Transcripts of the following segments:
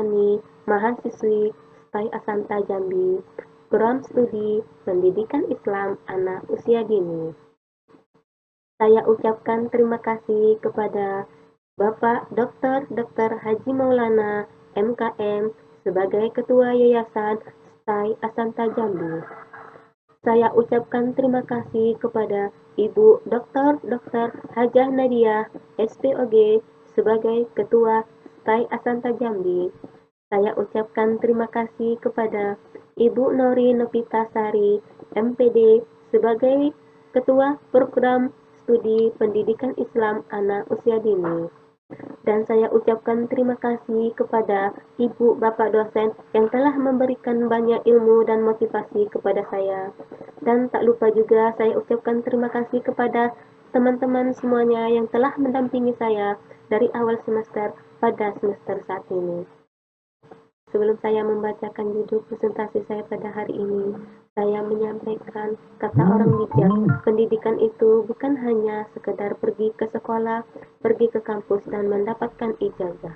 Jasmani mahasiswi STAI Asanta Jambi, program studi pendidikan Islam anak usia dini. Saya ucapkan terima kasih kepada Bapak Dr. Haji Maulana MKM sebagai Ketua Yayasan STAI Asanta Jambi. Saya ucapkan terima kasih kepada Ibu Dr. Hajah Nadia SPOG sebagai Ketua STAI Asanta Jambi. Saya ucapkan terima kasih kepada Ibu Nori Novita Sari MPD sebagai Ketua Program Studi Pendidikan Islam Anak Usia Dini. Dan saya ucapkan terima kasih kepada Ibu Bapak dosen yang telah memberikan banyak ilmu dan motivasi kepada saya. Dan tak lupa juga saya ucapkan terima kasih kepada teman-teman semuanya yang telah mendampingi saya dari awal semester pada semester saat ini. Sebelum saya membacakan judul presentasi saya pada hari ini, saya menyampaikan kata orang bijak, pendidikan itu bukan hanya sekedar pergi ke sekolah, pergi ke kampus dan mendapatkan ijazah.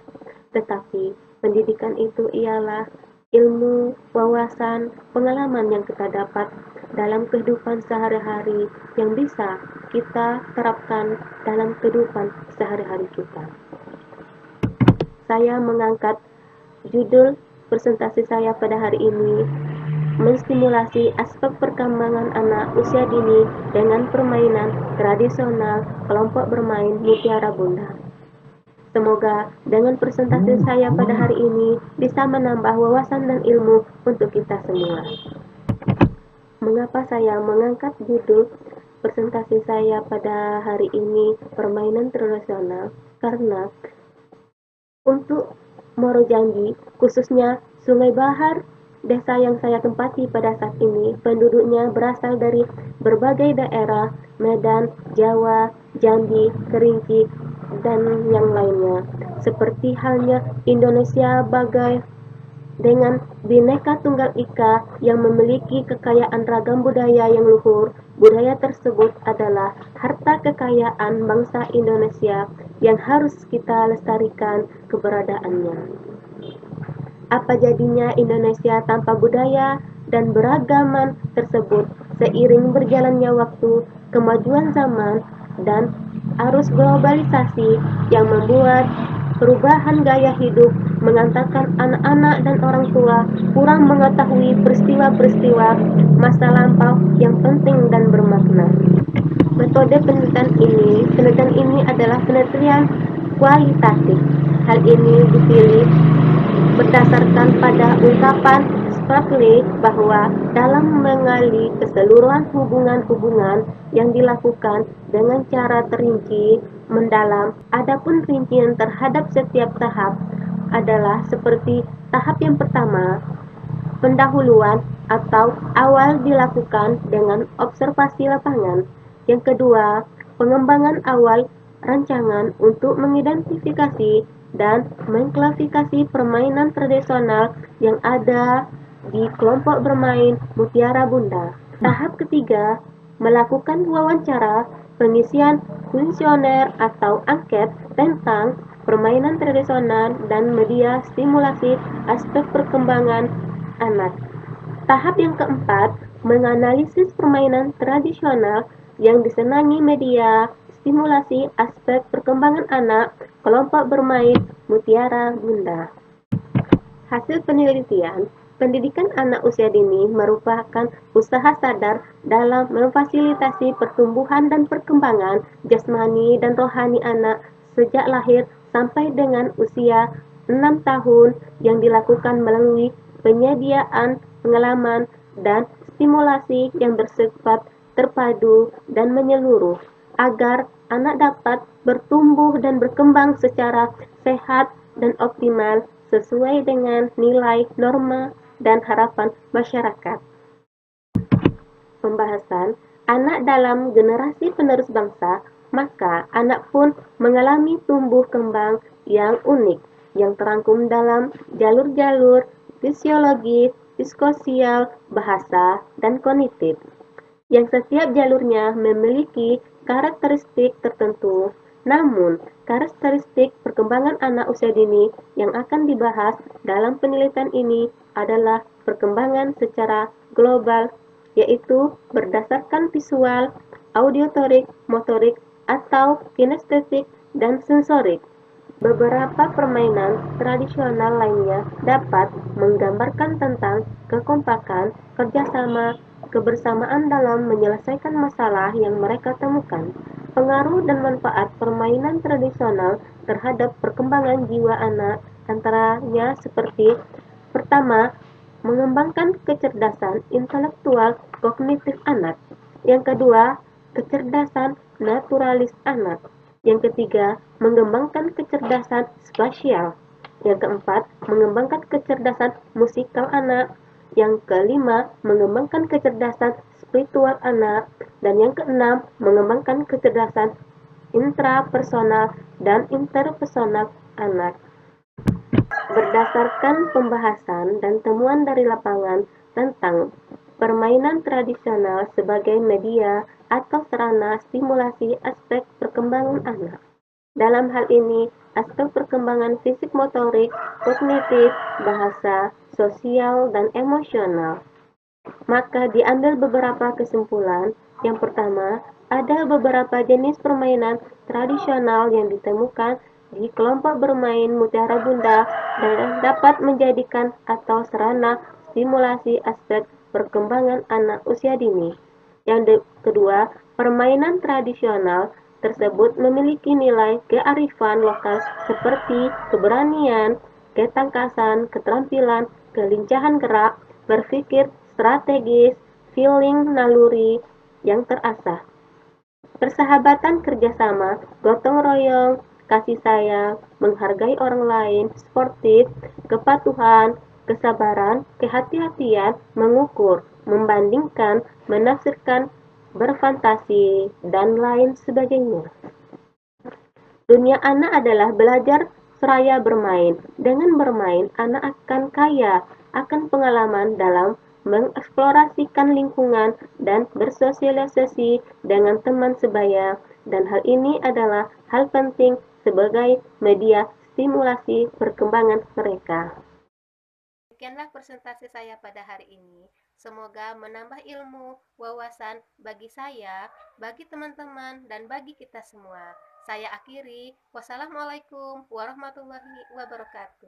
Tetapi pendidikan itu ialah ilmu, wawasan, pengalaman yang kita dapat dalam kehidupan sehari-hari yang bisa kita terapkan dalam kehidupan sehari-hari kita. Saya mengangkat judul presentasi saya pada hari ini, menstimulasi aspek perkembangan anak usia dini dengan permainan tradisional kelompok bermain Mutiara Bunda. Semoga dengan presentasi saya pada hari ini bisa menambah wawasan dan ilmu untuk kita semua. Mengapa saya mengangkat judul presentasi saya pada hari ini permainan tradisional? Karena untuk Muaro Jambi, khususnya Sungai Bahar, desa yang saya tempati pada saat ini, penduduknya berasal dari berbagai daerah, Medan, Jawa, Jambi, Kerinci, dan yang lainnya. Seperti halnya Indonesia dengan Bhinneka Tunggal Ika yang memiliki kekayaan ragam budaya yang luhur. Budaya tersebut adalah harta kekayaan bangsa Indonesia yang harus kita lestarikan keberadaannya. Apa jadinya Indonesia tanpa budaya dan beragaman tersebut seiring berjalannya waktu, kemajuan zaman, dan arus globalisasi yang membuat perubahan gaya hidup mengantarkan anak-anak dan orang tua kurang mengetahui peristiwa-peristiwa masa lampau yang penting dan bermakna. Metode penelitian ini adalah penelitian kualitatif. Hal ini dipilih berdasarkan pada ungkapan Spratley bahwa dalam mengali keseluruhan hubungan-hubungan yang dilakukan dengan cara terinci, mendalam, adapun rincian terhadap setiap tahap adalah seperti tahap yang pertama, pendahuluan atau awal dilakukan dengan observasi lapangan. Yang kedua, pengembangan awal rancangan untuk mengidentifikasi dan mengklasifikasi permainan tradisional yang ada di kelompok bermain Mutiara Bunda. Tahap ketiga, melakukan wawancara, pengisian kuesioner atau angket tentang permainan tradisional dan media stimulasi aspek perkembangan anak. Tahap yang keempat, menganalisis permainan tradisional yang disenangi media stimulasi aspek perkembangan anak kelompok bermain Mutiara Bunda. Hasil penelitian, pendidikan anak usia dini merupakan usaha sadar dalam memfasilitasi pertumbuhan dan perkembangan jasmani dan rohani anak sejak lahir sampai dengan usia 6 tahun yang dilakukan melalui penyediaan pengalaman dan stimulasi yang bersifat terpadu dan menyeluruh agar anak dapat bertumbuh dan berkembang secara sehat dan optimal sesuai dengan nilai, norma, dan harapan masyarakat. Pembahasan anak dalam generasi penerus bangsa, maka anak pun mengalami tumbuh kembang yang unik, yang terangkum dalam jalur-jalur fisiologis, psikososial, bahasa, dan kognitif, yang setiap jalurnya memiliki karakteristik tertentu. Namun, Karakteristik perkembangan anak usia dini yang akan dibahas dalam penelitian ini adalah perkembangan secara global, yaitu berdasarkan visual, auditorik, motorik, atau kinestetik dan sensorik. Beberapa permainan tradisional lainnya dapat menggambarkan tentang kekompakan, kerjasama, kebersamaan dalam menyelesaikan masalah yang mereka temukan. Pengaruh dan manfaat permainan tradisional terhadap perkembangan jiwa anak antaranya seperti: pertama, mengembangkan kecerdasan intelektual kognitif anak. Yang kedua, kecerdasan naturalis anak. Yang ketiga, mengembangkan kecerdasan spasial. Yang keempat, mengembangkan kecerdasan musikal anak. Yang kelima, mengembangkan kecerdasan spiritual anak. Dan yang keenam, mengembangkan kecerdasan intrapersonal dan interpersonal anak. Berdasarkan pembahasan dan temuan dari lapangan tentang permainan tradisional sebagai media atau sarana stimulasi aspek perkembangan anak. Dalam hal ini, aspek perkembangan fisik motorik, kognitif, bahasa, sosial, dan emosional. Maka diambil beberapa kesimpulan. Yang pertama, ada beberapa jenis permainan tradisional yang ditemukan di kelompok bermain Mutiara Bunda dan dapat menjadikan atau sarana stimulasi aspek perkembangan anak usia dini. Yang kedua, permainan tradisional tersebut memiliki nilai kearifan lokal seperti keberanian, ketangkasan, keterampilan, kelincahan gerak, berpikir strategis, feeling naluri yang terasah. Persahabatan kerjasama, gotong royong, kasih sayang, menghargai orang lain, sportif, kepatuhan, kesabaran, kehati-hatian, mengukur, membandingkan, menafsirkan, berfantasi, dan lain sebagainya. Dunia anak adalah belajar seraya bermain. Dengan bermain, anak akan kaya akan pengalaman dalam mengeksplorasikan lingkungan dan bersosialisasi dengan teman sebaya, dan hal ini adalah hal penting sebagai media stimulasi perkembangan mereka. Demikianlah presentasi saya pada hari ini. Semoga menambah ilmu, wawasan bagi saya, bagi teman-teman, dan bagi kita semua. Saya akhiri. Wassalamualaikum warahmatullahi wabarakatuh.